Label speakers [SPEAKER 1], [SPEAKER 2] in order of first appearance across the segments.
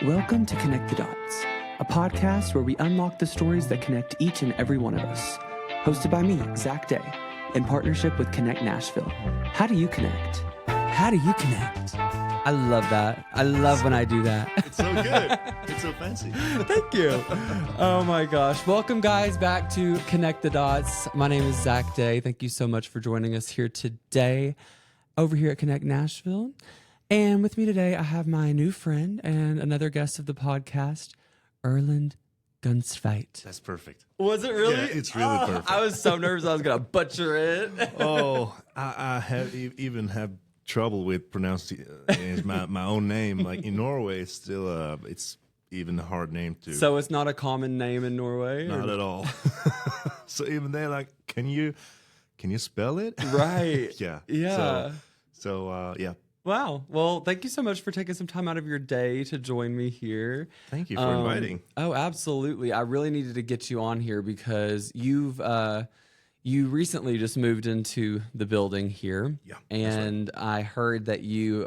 [SPEAKER 1] Welcome to Connect the Dots, a podcast where we unlock the stories that connect each and every one of us. Hosted by me, Zach Day, in partnership with Kenect Nashville. How do you connect? How do you connect? I love that. I love when I do that.
[SPEAKER 2] It's so good. It's so fancy.
[SPEAKER 1] Thank you. Oh my gosh. Welcome, guys, back to Connect the Dots. My name is Zach Day. Thank you so much for joining us here today over here at Kenect Nashville. And with me today, I have my new friend and another guest of the podcast, Erlend Gunstveit.
[SPEAKER 2] That's perfect.
[SPEAKER 1] Was it really?
[SPEAKER 2] Yeah, it's really perfect.
[SPEAKER 1] I was so nervous I was going to butcher it.
[SPEAKER 2] I have even have trouble with pronouncing my own name. Like in Norway, it's still it's even a hard name to.
[SPEAKER 1] So it's not a common name in Norway?
[SPEAKER 2] Not at all. So even they're like, can you spell it?
[SPEAKER 1] Right.
[SPEAKER 2] Yeah.
[SPEAKER 1] Yeah.
[SPEAKER 2] So yeah.
[SPEAKER 1] Wow. Well, thank you so much for taking some time out of your day to join me here.
[SPEAKER 2] Thank you for inviting.
[SPEAKER 1] Oh, absolutely. I really needed to get you on here because you recently just moved into the building here.
[SPEAKER 2] Yeah.
[SPEAKER 1] And I heard that you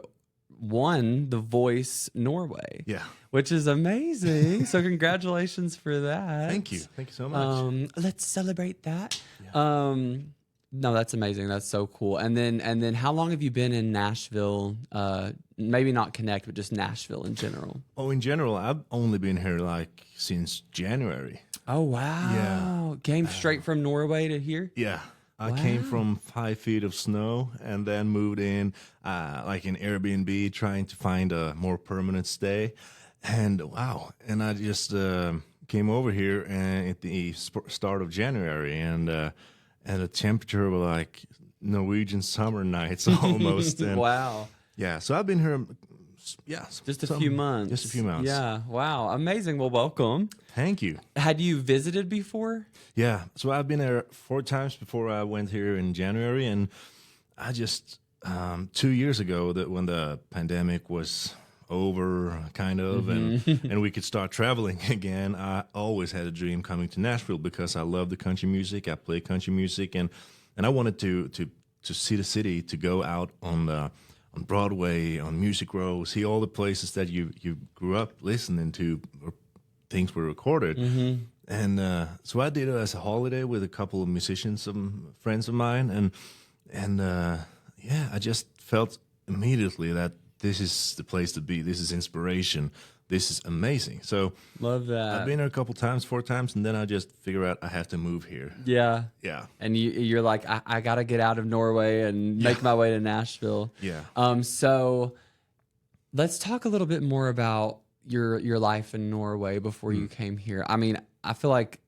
[SPEAKER 1] won The Voice Norway.
[SPEAKER 2] Yeah.
[SPEAKER 1] Which is amazing. So congratulations for that.
[SPEAKER 2] Thank you. Thank you so much.
[SPEAKER 1] Let's celebrate that.
[SPEAKER 2] Yeah.
[SPEAKER 1] No, that's amazing. That's so cool. And then how long have you been in Nashville? Maybe not Kenect, but just Nashville in general.
[SPEAKER 2] Oh, in general, I've only been here like since January.
[SPEAKER 1] Oh, wow.
[SPEAKER 2] Yeah.
[SPEAKER 1] Came straight from Norway to here?
[SPEAKER 2] Yeah. I came from 5 feet of snow and then moved in like an Airbnb trying to find a more permanent stay. And wow. And I just came over here at the start of January and the temperature was like Norwegian summer nights almost. And
[SPEAKER 1] Wow.
[SPEAKER 2] yeah. So I've been here,
[SPEAKER 1] Just a few months.
[SPEAKER 2] Just a few months.
[SPEAKER 1] Yeah. Wow. Amazing. Well, welcome.
[SPEAKER 2] Thank you.
[SPEAKER 1] Had you visited before?
[SPEAKER 2] Yeah. So I've been there 4 times before I went here in January. And I just, 2 years ago, that when the pandemic was over, kind of, and we could start traveling again, I always had a dream coming to Nashville because I love the country music. I play country music, and I wanted to see the city, to go out on Broadway, on Music Row, see all the places that you grew up listening to, or things were recorded. And so I did it as a holiday with a couple of musicians, some friends of mine, and yeah, I just felt immediately that this is the place to be. This is inspiration. This is amazing. So
[SPEAKER 1] Love that.
[SPEAKER 2] I've been here a couple times, 4 times, and then I just figure out I have to move here.
[SPEAKER 1] Yeah.
[SPEAKER 2] Yeah.
[SPEAKER 1] And you're like, I got to get out of Norway and make my way to Nashville.
[SPEAKER 2] Yeah.
[SPEAKER 1] So let's talk a little bit more about your life in Norway before you came here. I mean, I feel like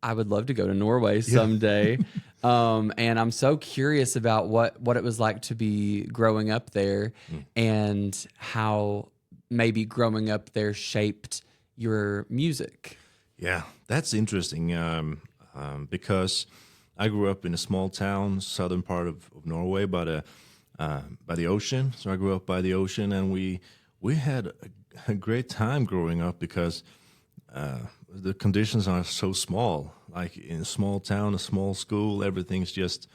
[SPEAKER 1] I would love to go to Norway someday. And I'm so curious about what it was like to be growing up there and how maybe growing up there shaped your music.
[SPEAKER 2] Yeah, that's interesting because I grew up in a small town, southern part of Norway, by the ocean. So I grew up by the ocean, and we had a great time growing up because the conditions are so small. Like in a small town, a small school, everything's just,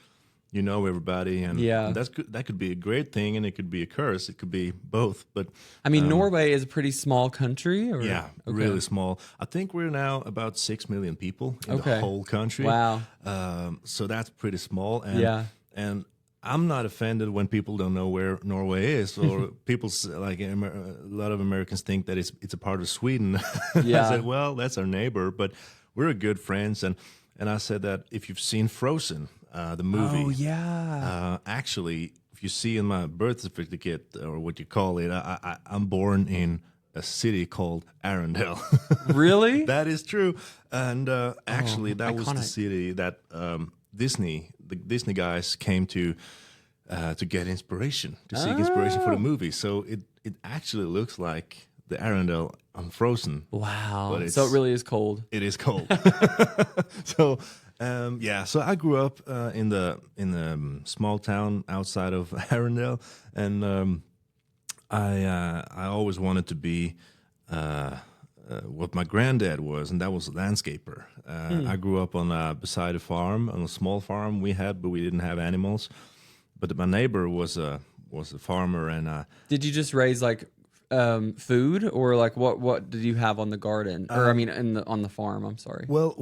[SPEAKER 2] everybody, and that could be a great thing, and it could be a curse. It could be both. But
[SPEAKER 1] I mean, Norway is a pretty small country. Or?
[SPEAKER 2] Yeah, really small. I think we're now about 6 million people in the whole country.
[SPEAKER 1] Wow.
[SPEAKER 2] So that's pretty small. And I'm not offended when people don't know where Norway is, or people like a lot of Americans think that it's a part of Sweden.
[SPEAKER 1] Yeah.
[SPEAKER 2] I said, well, that's our neighbor, but we're good friends. And I said that if you've seen Frozen, the movie,
[SPEAKER 1] Oh, yeah.
[SPEAKER 2] actually, if you see in my birth certificate, or what you call it, I'm born in a city called Arendelle.
[SPEAKER 1] Really?
[SPEAKER 2] That is true. And actually, that was the
[SPEAKER 1] iconic.
[SPEAKER 2] city that the Disney guys came to get inspiration, to seek inspiration for the movie. So it actually looks like the Arendelle on Frozen.
[SPEAKER 1] Wow.
[SPEAKER 2] But
[SPEAKER 1] So it really is cold.
[SPEAKER 2] It is cold. So so I grew up in the small town outside of Arendelle, and I always wanted to be what my granddad was, and that was a landscaper. I grew up beside a farm, on a small farm we had, but we didn't have animals. But my neighbor was a farmer, and
[SPEAKER 1] Did you just raise like food, or like what did you have on the garden, or I mean on the farm? I'm sorry.
[SPEAKER 2] Well,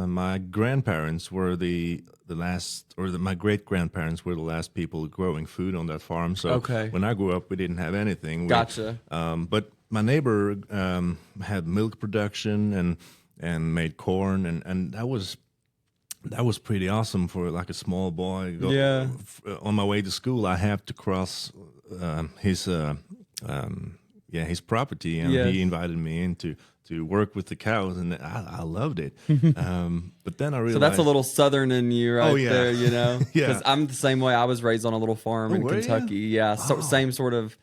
[SPEAKER 2] my grandparents were the last, or my great grandparents were the last people growing food on that farm. So
[SPEAKER 1] Okay.
[SPEAKER 2] when I grew up, we didn't have anything.
[SPEAKER 1] Gotcha.
[SPEAKER 2] But my neighbor had milk production and made corn, and that was pretty awesome for like a small boy.
[SPEAKER 1] Yeah.
[SPEAKER 2] On my way to school, I have to cross his property, and
[SPEAKER 1] Yes.
[SPEAKER 2] he invited me in to work with the cows, and I loved it. But then I realized,
[SPEAKER 1] So that's a little southern in you right there, you know?
[SPEAKER 2] Yeah.
[SPEAKER 1] Because I'm the same way. I was raised on a little farm in
[SPEAKER 2] were you?
[SPEAKER 1] Kentucky. Yeah, so same sort of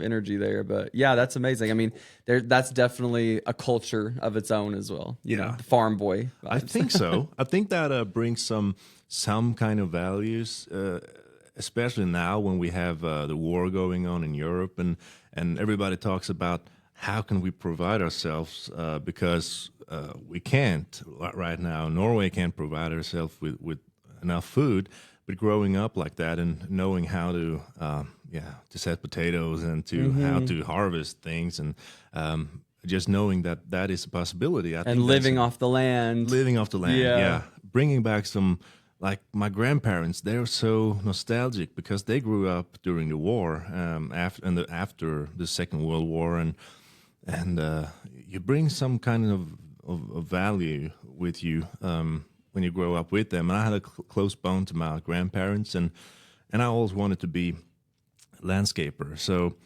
[SPEAKER 1] energy there. But yeah, that's amazing. I mean, that's definitely a culture of its own as well. You know, the farm boy vibes.
[SPEAKER 2] I think so. I think that brings some kind of values, especially now when we have the war going on in Europe, and everybody talks about how can we provide ourselves because we can't right now. Norway can't provide ourselves with enough food. But growing up like that and knowing how to set potatoes and to how to harvest things, and just knowing that is a possibility. I think
[SPEAKER 1] living off the land.
[SPEAKER 2] living off the land,
[SPEAKER 1] Yeah.
[SPEAKER 2] bringing back some, like my grandparents, they're so nostalgic because they grew up during the war, after the Second World War, and you bring some kind of value with you when you grow up with them. And I had a close bond to my grandparents, and I always wanted to be a landscaper. So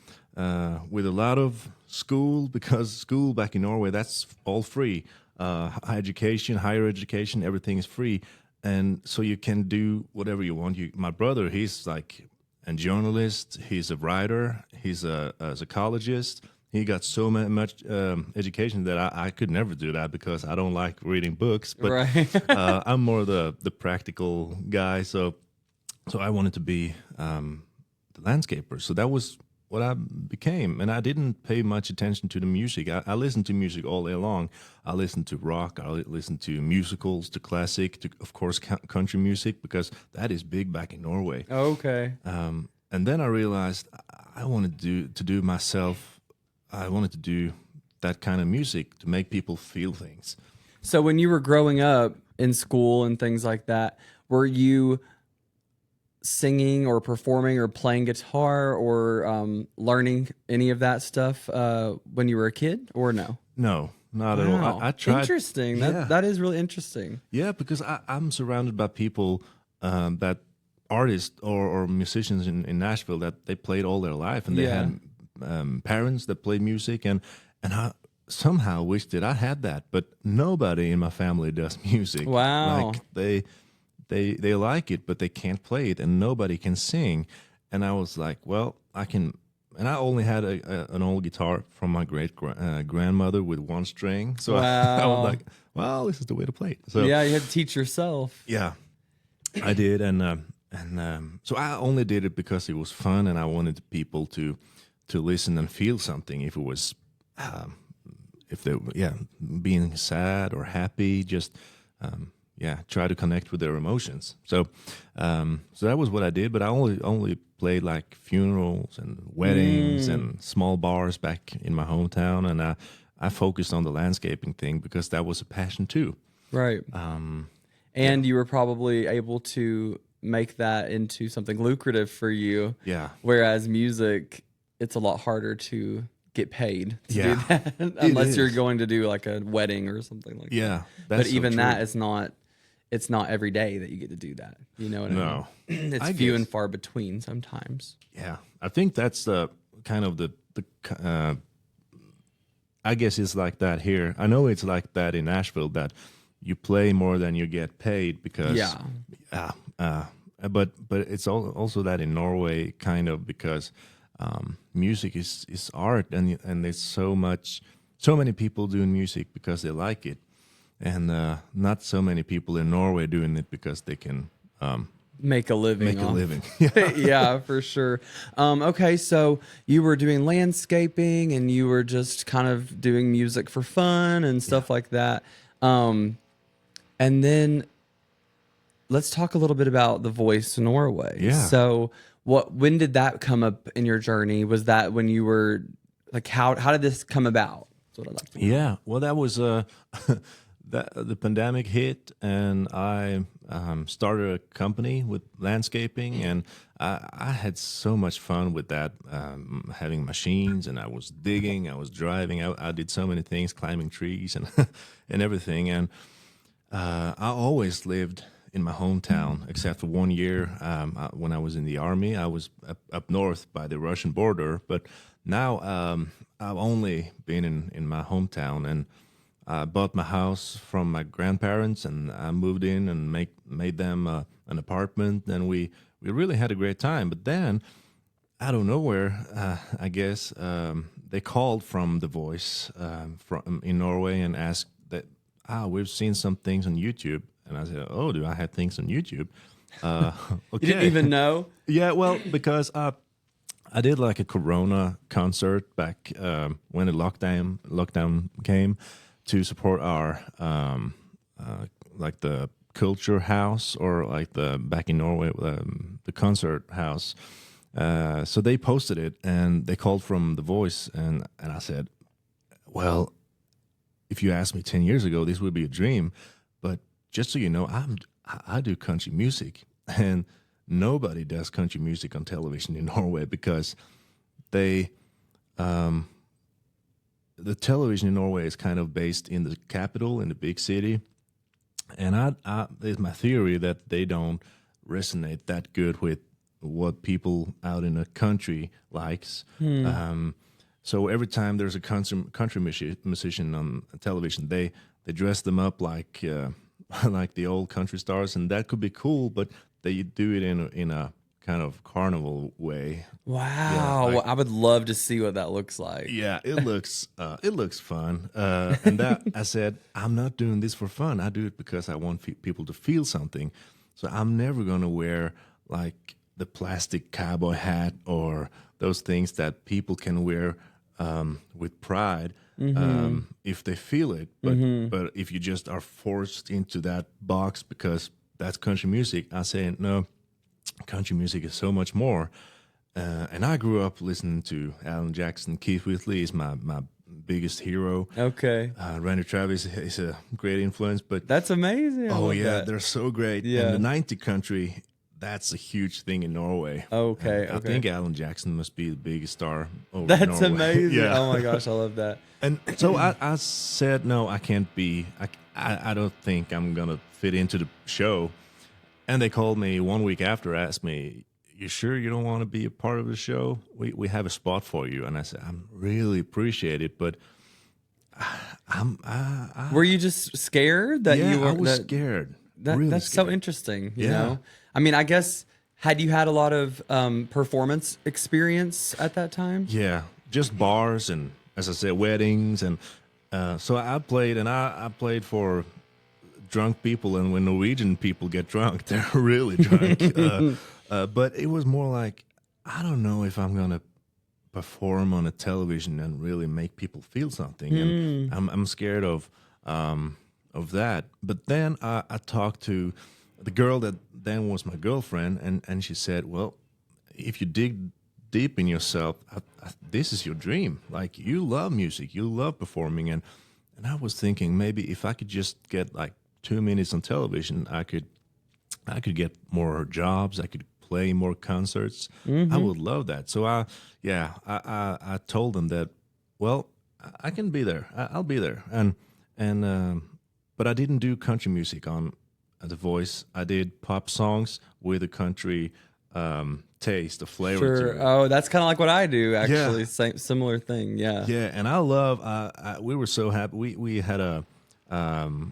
[SPEAKER 2] with a lot of school, because school back in Norway, that's all free. Higher education, everything is free. And so you can do whatever you want. My brother, he's like a journalist, he's a writer, he's a psychologist. He got so much education that I could never do that because I don't like reading books. But
[SPEAKER 1] Right.
[SPEAKER 2] I'm more the practical guy. So I wanted to be the landscaper. So that was what I became. And I didn't pay much attention to the music. I listened to music all day long. I listened to rock. I listened to musicals, to classic, to, of course, country music, because that is big back in Norway.
[SPEAKER 1] Okay.
[SPEAKER 2] And then I realized I wanted to do myself. I wanted to do that kind of music to make people feel things.
[SPEAKER 1] So when you were growing up in school and things like that, were you singing or performing or playing guitar or learning any of that stuff when you were a kid, or no?
[SPEAKER 2] No, not at all. I tried.
[SPEAKER 1] Interesting. That is really interesting.
[SPEAKER 2] Yeah, because I'm surrounded by people that artists or musicians in Nashville that they played all their life, and they had parents that played music, and I somehow wish that I had that, but nobody in my family does music.
[SPEAKER 1] Wow.
[SPEAKER 2] Like they like it, but they can't play it, and nobody can sing. And I was like, well, I can. And I only had an old guitar from my great grandmother with one string, so I was like, well, this is the way to play it. So
[SPEAKER 1] yeah, you had to teach yourself.
[SPEAKER 2] yeah, I did, and so I only did it because it was fun, and I wanted people to listen and feel something. If it was, if they being sad or happy, just try to connect with their emotions. So that was what I did. But I only played like funerals and weddings and small bars back in my hometown, and I focused on the landscaping thing because that was a passion too.
[SPEAKER 1] Right. And you were probably able to make that into something lucrative for you.
[SPEAKER 2] Yeah.
[SPEAKER 1] Whereas music, it's a lot harder to get paid to do
[SPEAKER 2] Yeah.
[SPEAKER 1] that unless you're going to do like a wedding or something like that.
[SPEAKER 2] Yeah.
[SPEAKER 1] But even that is not, it's not every day that you get to do that. You know what I mean? It's few and far between sometimes.
[SPEAKER 2] Yeah. I think that's the kind of the I guess it's like that here. I know it's like that in Nashville, that you play more than you get paid because but it's also that in Norway, kind of, because music is art, and there's so many people doing music because they like it, and not so many people in Norway doing it because they can
[SPEAKER 1] make a living. Yeah, for sure. Okay, so you were doing landscaping and you were just kind of doing music for fun and stuff like that. And then let's talk a little bit about The Voice Norway.
[SPEAKER 2] Yeah.
[SPEAKER 1] So when did that come up in your journey? Was that when you were like, how did this come about? That's what I'd like to know.
[SPEAKER 2] Yeah, well, that was the pandemic hit, and I started a company with landscaping, and I had so much fun with that, having machines, and I was digging, I was driving, I did so many things, climbing trees and and everything, and I always lived in my hometown, except for 1 year when I was in the army. I was up north by the Russian border, but now I've only been in my hometown, and I bought my house from my grandparents, and I moved in and made them an apartment, and we really had a great time. But then, out of nowhere, I guess they called from The Voice from in Norway and asked that, we've seen some things on YouTube. And I said, oh, do I have things on YouTube? Okay.
[SPEAKER 1] You didn't even know?
[SPEAKER 2] Yeah, well, because I did like a Corona concert back when the lockdown came to support our like the culture house, or like back in Norway the concert house. So they posted it, and they called from The Voice, and I said, well, if you asked me 10 years ago, this would be a dream, but just so you know, I do country music, and nobody does country music on television in Norway, because the television in Norway is kind of based in the capital, in the big city, and it's my theory that they don't resonate that good with what people out in the country likes. So every time there's a country musician on television, they dress them up like like the old country stars, and that could be cool, but they do it in a kind of carnival way.
[SPEAKER 1] Wow.
[SPEAKER 2] Yeah, like,
[SPEAKER 1] I would love to see what that looks like.
[SPEAKER 2] Yeah, it looks fun. And that I said, I'm not doing this for fun. I do it because I want people to feel something. So I'm never going to wear like the plastic cowboy hat or those things that people can wear with pride. If they feel it, but if you just are forced into that box because that's country music, I say no. Country music is so much more, and I grew up listening to Alan Jackson. Keith Whitley is my biggest hero.
[SPEAKER 1] Okay,
[SPEAKER 2] Randy Travis is a great influence, but
[SPEAKER 1] that's amazing.
[SPEAKER 2] Oh yeah, they're so great.
[SPEAKER 1] Yeah,
[SPEAKER 2] and the 90 country. That's a huge thing in Norway.
[SPEAKER 1] Okay.
[SPEAKER 2] I think Alan Jackson must be the biggest star over
[SPEAKER 1] That's
[SPEAKER 2] Norway.
[SPEAKER 1] amazing.
[SPEAKER 2] Yeah.
[SPEAKER 1] Oh my gosh, I love that.
[SPEAKER 2] And so I said, no, I can't be. I don't think I'm going to fit into the show. And they called me 1 week after, asked me, you sure you don't want to be a part of the show? We have a spot for you. And I said, I really appreciate it, but
[SPEAKER 1] Were you just scared that you were?
[SPEAKER 2] I was scared.
[SPEAKER 1] That's
[SPEAKER 2] scared.
[SPEAKER 1] so interesting. You know, I mean, I guess had you had a lot of performance experience at that time?
[SPEAKER 2] Yeah, just bars and, as I said, weddings, and so I played, and I played for drunk people, and when Norwegian people get drunk, they're really drunk. But it was more like, I don't know if I'm gonna perform on a television and really make people feel something, and I'm scared of that. But then I talked to the girl that then was my girlfriend, and she said, well, if you dig deep in yourself, this is your dream. Like, you love music, you love performing, and I was thinking, maybe if I could just get like 2 minutes on television, I could get more jobs, I could play more concerts. I would love that. So I told them that, well, I can be there. I'll be there. And but I didn't do country music on The Voice. I did pop songs with a country taste, a flavor.
[SPEAKER 1] Sure.
[SPEAKER 2] To it.
[SPEAKER 1] Oh, that's kind of like what I do, actually. Yeah. Similar thing. Yeah.
[SPEAKER 2] Yeah, and I love. We were so happy. We had a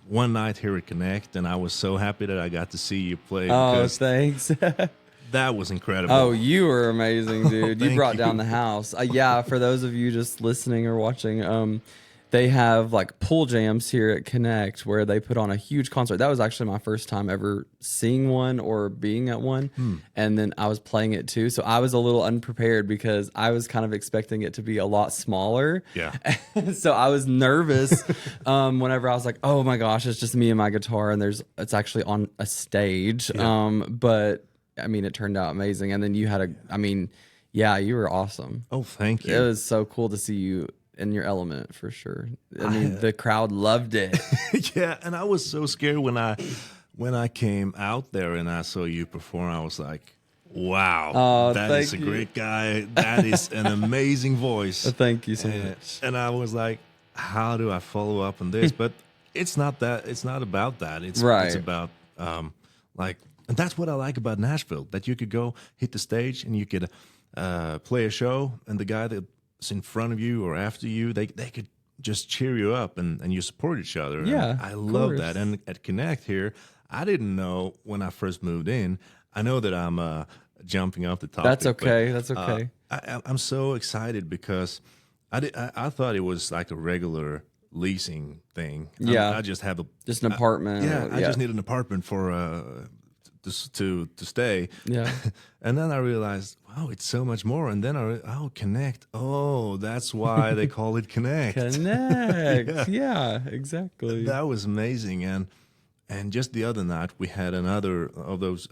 [SPEAKER 2] one night here at Kenect, and I was so happy that I got to see you play.
[SPEAKER 1] Oh, thanks.
[SPEAKER 2] That was incredible.
[SPEAKER 1] Oh, you were amazing, dude. You brought
[SPEAKER 2] you.
[SPEAKER 1] down the house. Yeah, for those of you just listening or watching, they have like pool jams here at Kenect where they put on a huge concert. That was actually my first time ever seeing one or being at one. And then I was playing it too. So I was a little unprepared because I was kind of expecting it to be a lot smaller.
[SPEAKER 2] Yeah.
[SPEAKER 1] So I was nervous whenever I was like, oh my gosh, it's just me and my guitar and it's actually on a stage.
[SPEAKER 2] Yeah.
[SPEAKER 1] But I mean, it turned out amazing. And then you had yeah, you were awesome.
[SPEAKER 2] Oh, thank you.
[SPEAKER 1] It was so cool to see you in your element for sure. I mean, the crowd loved it.
[SPEAKER 2] Yeah, and I was so scared when I came out there and I saw you perform. I was like, wow,
[SPEAKER 1] Oh,
[SPEAKER 2] that is a great guy. That is an amazing voice.
[SPEAKER 1] Thank you so much.
[SPEAKER 2] And I was like, how do I follow up on this? But it's not that. It's not about that. It's about like, and that's what I like about Nashville. That you could go hit the stage and you could play a show, and the guy that's in front of you or after you, they could just cheer you up and you support each other.
[SPEAKER 1] Yeah,
[SPEAKER 2] and I love that. And at Kenect here, I didn't know when I first moved in. I know that I'm jumping off the topic.
[SPEAKER 1] That's okay. That's okay.
[SPEAKER 2] I'm so excited because I thought it was like a regular leasing thing.
[SPEAKER 1] Yeah,
[SPEAKER 2] I just have
[SPEAKER 1] an apartment.
[SPEAKER 2] I just need an apartment for to stay.
[SPEAKER 1] Yeah,
[SPEAKER 2] and then I realized, wow, it's so much more. And then Kenect. Oh, that's why they call it Kenect.
[SPEAKER 1] Kenect. Yeah, exactly.
[SPEAKER 2] That was amazing. And just the other night we had another of those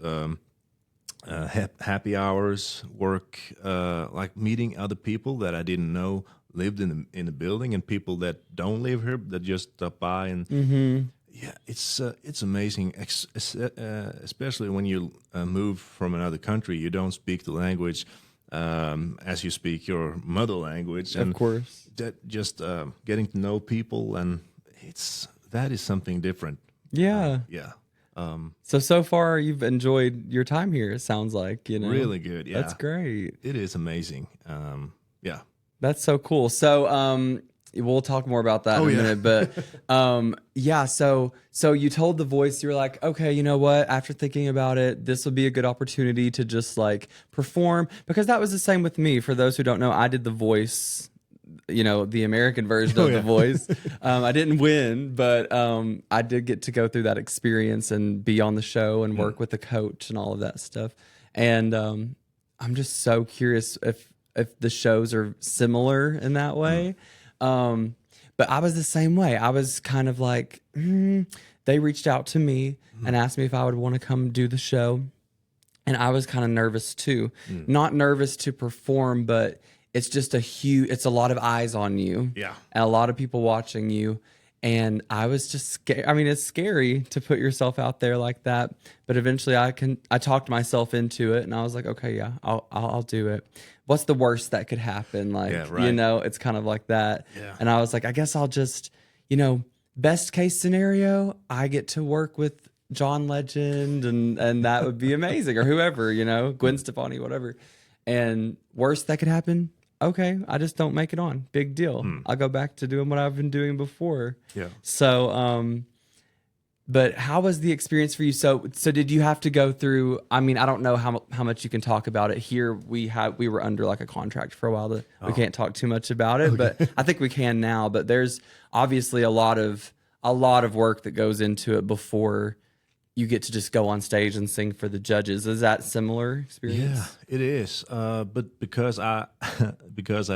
[SPEAKER 2] happy hours work, like meeting other people that I didn't know lived in the building, and people that don't live here that just stop by. And yeah, it's amazing, especially when you move from another country. You don't speak the language as you speak your mother language, and
[SPEAKER 1] of course,
[SPEAKER 2] that just getting to know people, and that is something different.
[SPEAKER 1] Yeah,
[SPEAKER 2] yeah.
[SPEAKER 1] So far you've enjoyed your time here. It sounds like,
[SPEAKER 2] really good. Yeah,
[SPEAKER 1] that's great.
[SPEAKER 2] It is amazing. Yeah,
[SPEAKER 1] that's so cool. So we'll talk more about that in a minute. But yeah, so you told The Voice, you were like, okay, you know what? After thinking about it, this will be a good opportunity to just like perform, because that was the same with me. For those who don't know, I did The Voice, the American version of The Voice. I didn't win, but I did get to go through that experience and be on the show and work with the coach and all of that stuff. And I'm just so curious if the shows are similar in that way. But I was the same way. I was kind of like, they reached out to me and asked me if I would want to come do the show. And I was kind of nervous too. Not nervous to perform, but it's just it's a lot of eyes on you.
[SPEAKER 2] Yeah.
[SPEAKER 1] And a lot of people watching you. And I was just scared. I mean, it's scary to put yourself out there like that. But eventually I talked myself into it, and I was like, okay, yeah, I'll do it. What's the worst that could happen? Like, it's kind of like that.
[SPEAKER 2] Yeah.
[SPEAKER 1] And I was like, I guess I'll just, best case scenario, I get to work with John Legend, and that would be amazing, or whoever, Gwen Stefani, whatever. And worst that could happen, okay, I just don't make it on. Big deal. I'll go back to doing what I've been doing before.
[SPEAKER 2] Yeah.
[SPEAKER 1] So, but how was the experience for you? So did you have to go through? I mean, I don't know how much you can talk about it here. We were under like a contract for a while. We can't talk too much about it, but I think we can now. But there's obviously a lot of work that goes into it before you get to just go on stage and sing for the judges. Is that similar experience?
[SPEAKER 2] Yeah, it is. But because I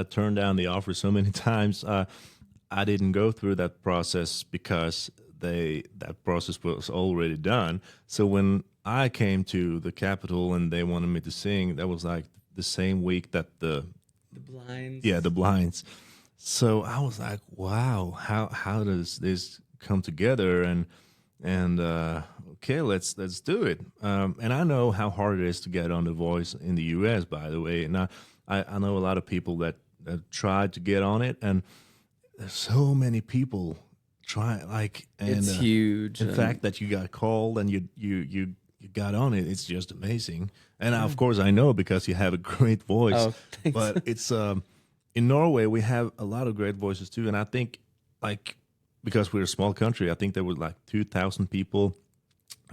[SPEAKER 2] turned down the offer so many times, I didn't go through that process because that process was already done. So when I came to the Capitol and they wanted me to sing, that was like the same week that the
[SPEAKER 1] blinds.
[SPEAKER 2] Yeah, the blinds. So I was like, wow, how does this come together? And okay, let's do it. And I know how hard it is to get on The Voice in the U.S., by the way. And I know a lot of people that tried to get on it, and there's so many people trying. And
[SPEAKER 1] it's huge.
[SPEAKER 2] The fact that you got called and you got on it, it's just amazing. And of course, I know because you have a great voice.
[SPEAKER 1] Oh, thanks.
[SPEAKER 2] But it's in Norway we have a lot of great voices too, and I think because we're a small country, I think there were 2,000 people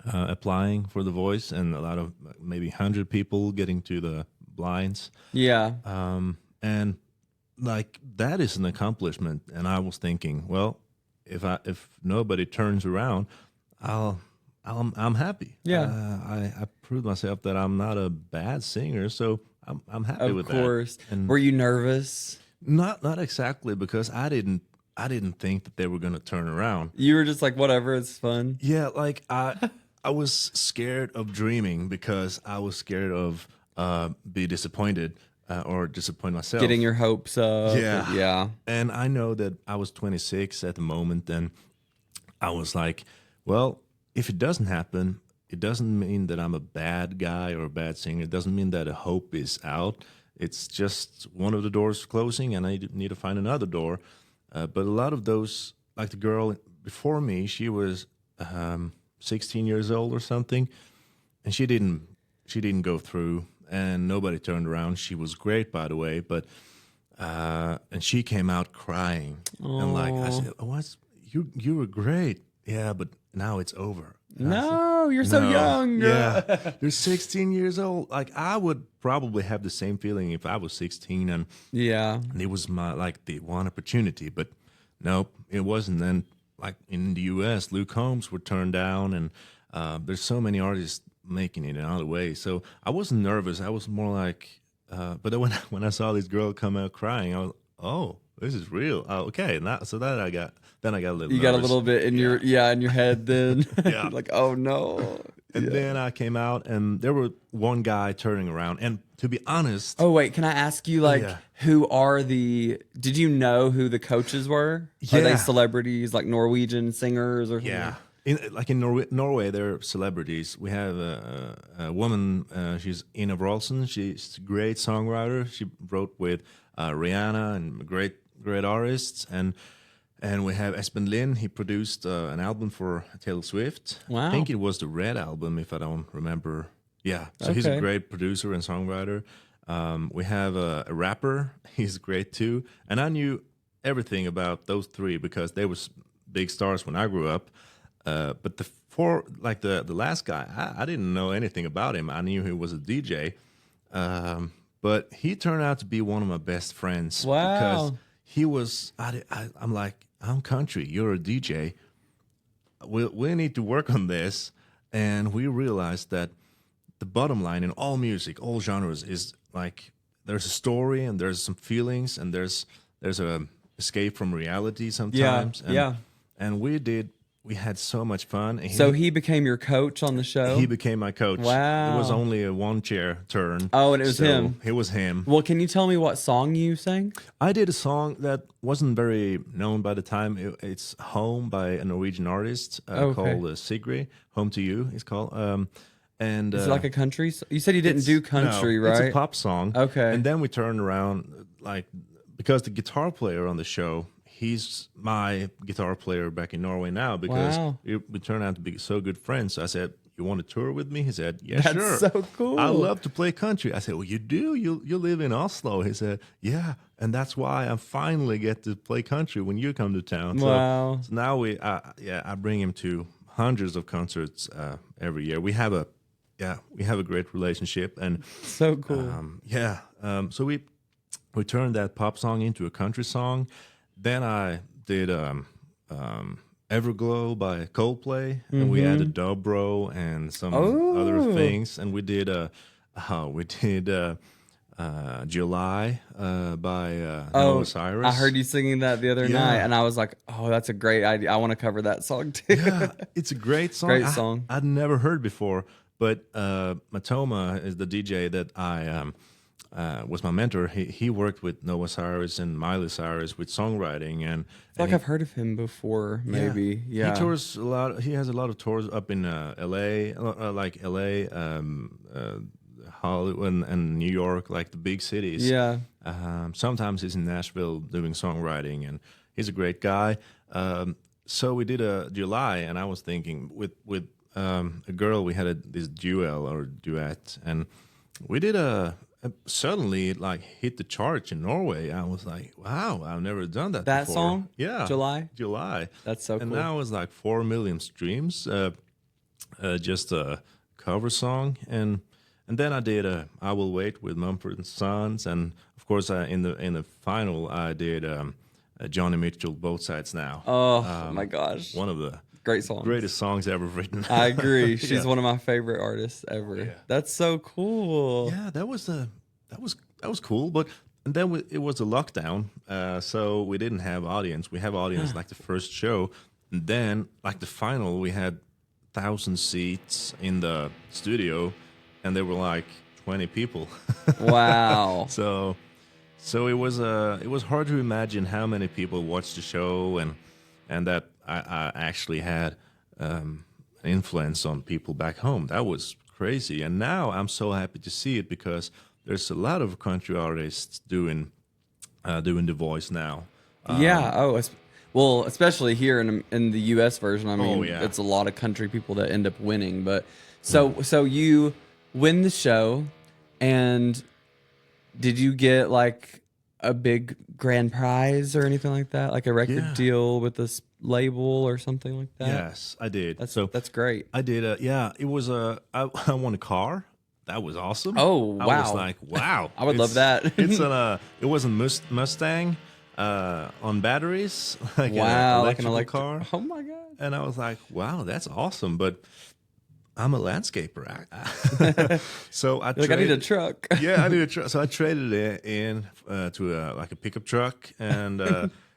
[SPEAKER 2] applying for The Voice, and a lot of maybe 100 people getting to the blinds.
[SPEAKER 1] Yeah.
[SPEAKER 2] And that is an accomplishment. And I was thinking, well, if nobody turns around, I'm happy.
[SPEAKER 1] Yeah.
[SPEAKER 2] I proved myself that I'm not a bad singer, so I'm happy with that.
[SPEAKER 1] Of course.
[SPEAKER 2] And
[SPEAKER 1] were you nervous?
[SPEAKER 2] Not exactly, because I didn't think that they were going to turn around.
[SPEAKER 1] You were just like, whatever, it's fun.
[SPEAKER 2] Yeah, I I was scared of dreaming because I was scared of be disappointed or disappoint myself.
[SPEAKER 1] Getting your hopes up.
[SPEAKER 2] Yeah.
[SPEAKER 1] Yeah.
[SPEAKER 2] And I know that I was 26 at the moment, and I was like, well, if it doesn't happen, it doesn't mean that I'm a bad guy or a bad singer. It doesn't mean that a hope is out. It's just one of the doors closing, and I need to find another door. But a lot of those, like the girl before me, she was 16 years old or something, and she didn't go through, and nobody turned around. She was great, by the way, but and she came out crying. And like I said, "What's you were great, yeah, but now it's over." And I said,
[SPEAKER 1] No, you're so young.
[SPEAKER 2] yeah, you're 16 years old. Like I would probably have the same feeling if I was 16, and
[SPEAKER 1] Yeah.
[SPEAKER 2] it was my like the one opportunity, but nope, it wasn't. And like in the U.S., Luke Combs were turned down, and there's so many artists making it another way. So I wasn't nervous. I was more like, but then when I saw this girl come out crying, I was, oh, this is real. Oh, okay, so that I got a little.
[SPEAKER 1] You got a little bit in your in your head then.
[SPEAKER 2] Yeah.
[SPEAKER 1] Like, oh no.
[SPEAKER 2] And then I came out, and there were one guy turning around. And to be honest,
[SPEAKER 1] Oh wait, can I ask you who are did you know who the coaches were? Are they
[SPEAKER 2] Yeah.
[SPEAKER 1] celebrities like Norwegian singers or
[SPEAKER 2] yeah. In Norway, they're celebrities. We have a woman, she's Ina Wroldsen. She's a great songwriter. She wrote with Rihanna and great artists. And we have Espen Lind. He produced an album for Taylor Swift.
[SPEAKER 1] Wow.
[SPEAKER 2] I think it was the Red album, if I don't remember. Yeah, so he's a
[SPEAKER 1] Okay.
[SPEAKER 2] great producer and songwriter. We have a rapper. He's great too. And I knew everything about those three because they were big stars when I grew up. But the last guy, I didn't know anything about him. I knew he was a DJ. But he turned out to be one of my best friends.
[SPEAKER 1] Wow.
[SPEAKER 2] Because he was, I'm like, I'm country, you're a DJ. We need to work on this. And we realized that the bottom line in all music, all genres, is like there's a story and there's some feelings and there's a escape from reality sometimes. And we had so much fun. And
[SPEAKER 1] So he became your coach on the show?
[SPEAKER 2] he became my coach.
[SPEAKER 1] Wow.
[SPEAKER 2] It was only a one chair turn.
[SPEAKER 1] Oh, and it was him.
[SPEAKER 2] It was him.
[SPEAKER 1] Well, can you tell me what song you sang?
[SPEAKER 2] I did a song that wasn't very known by the time. It's Home by a Norwegian artist called Sigrid. Home to You, it's called. And
[SPEAKER 1] Is it like a country? You said you didn't do country,
[SPEAKER 2] no,
[SPEAKER 1] right?
[SPEAKER 2] It's a pop song.
[SPEAKER 1] Okay.
[SPEAKER 2] And then we turned around, like, because the guitar player on the show, he's my guitar player back in Norway now because
[SPEAKER 1] Wow.
[SPEAKER 2] we turned out to be so good friends. So I said, "You want to tour with me?" He said, "Yeah,
[SPEAKER 1] That's
[SPEAKER 2] sure."
[SPEAKER 1] so cool.
[SPEAKER 2] I love to play country. I said, "Well, you do? You live in Oslo?" He said, "Yeah, and that's why I finally get to play country when you come to town."
[SPEAKER 1] Wow.
[SPEAKER 2] So now I bring him to hundreds of concerts every year. We have a great relationship, and
[SPEAKER 1] So cool.
[SPEAKER 2] so we turned that pop song into a country song. Then I did Everglow by Coldplay, and we added Dobro and some other things, and we did July by Noah Cyrus.
[SPEAKER 1] I heard you singing that the other night, and I was like, "Oh, that's a great idea. I want to cover that song too."
[SPEAKER 2] Yeah, it's a great song.
[SPEAKER 1] Great song.
[SPEAKER 2] I'd never heard before, but Matoma is the DJ that I was my mentor. He worked with Noah Cyrus and Miley Cyrus with songwriting, and
[SPEAKER 1] I feel like I've heard of him before. Maybe, yeah.
[SPEAKER 2] He tours a lot. He has a lot of tours up in L.A., like L.A., Hollywood, and New York, like the big cities.
[SPEAKER 1] Yeah.
[SPEAKER 2] Sometimes he's in Nashville doing songwriting, and he's a great guy. So we did a July, and I was thinking with a girl, we had this duet, and we did suddenly it like hit the charts in Norway. I was like, wow, I've never done that
[SPEAKER 1] That
[SPEAKER 2] before.
[SPEAKER 1] song?
[SPEAKER 2] Yeah.
[SPEAKER 1] July? That's so
[SPEAKER 2] and
[SPEAKER 1] cool.
[SPEAKER 2] now it's like 4 million streams, just a cover song. And then I did I Will Wait with Mumford and Sons, and of course in the final I did Johnny Mitchell, Both Sides Now.
[SPEAKER 1] Oh my gosh.
[SPEAKER 2] One of the
[SPEAKER 1] Great song.
[SPEAKER 2] greatest songs ever written.
[SPEAKER 1] I agree. She's
[SPEAKER 2] Yeah.
[SPEAKER 1] one of my favorite artists ever.
[SPEAKER 2] yeah.
[SPEAKER 1] That's so cool.
[SPEAKER 2] Yeah, that was cool. But and then it was a lockdown, so we didn't have audience. We have audience like the first show, and then like the final, we had 1,000 seats in the studio, and there were like 20 people.
[SPEAKER 1] Wow.
[SPEAKER 2] So it was hard to imagine how many people watched the show, and that I actually had an influence on people back home. That was crazy. And now I'm so happy to see it because there's a lot of country artists doing the voice now.
[SPEAKER 1] Yeah. Well, especially here in the U.S. version. I mean,
[SPEAKER 2] yeah.
[SPEAKER 1] it's a lot of country people that end up winning. But so you win the show, and did you get like a big grand prize or anything like that, like a record deal with this label or something like that?
[SPEAKER 2] Yes, I did.
[SPEAKER 1] That's great.
[SPEAKER 2] I did. Yeah, it was I won a car. That was awesome.
[SPEAKER 1] Oh, wow.
[SPEAKER 2] I was like, wow.
[SPEAKER 1] I would love that.
[SPEAKER 2] It was a Mustang on batteries, like
[SPEAKER 1] wow,
[SPEAKER 2] an
[SPEAKER 1] like an
[SPEAKER 2] electrical car.
[SPEAKER 1] Oh my god!
[SPEAKER 2] And I was like, wow, that's awesome. But I'm a landscaper, so I
[SPEAKER 1] need a truck.
[SPEAKER 2] Yeah, I need a truck. So I traded it in to like a pickup truck, and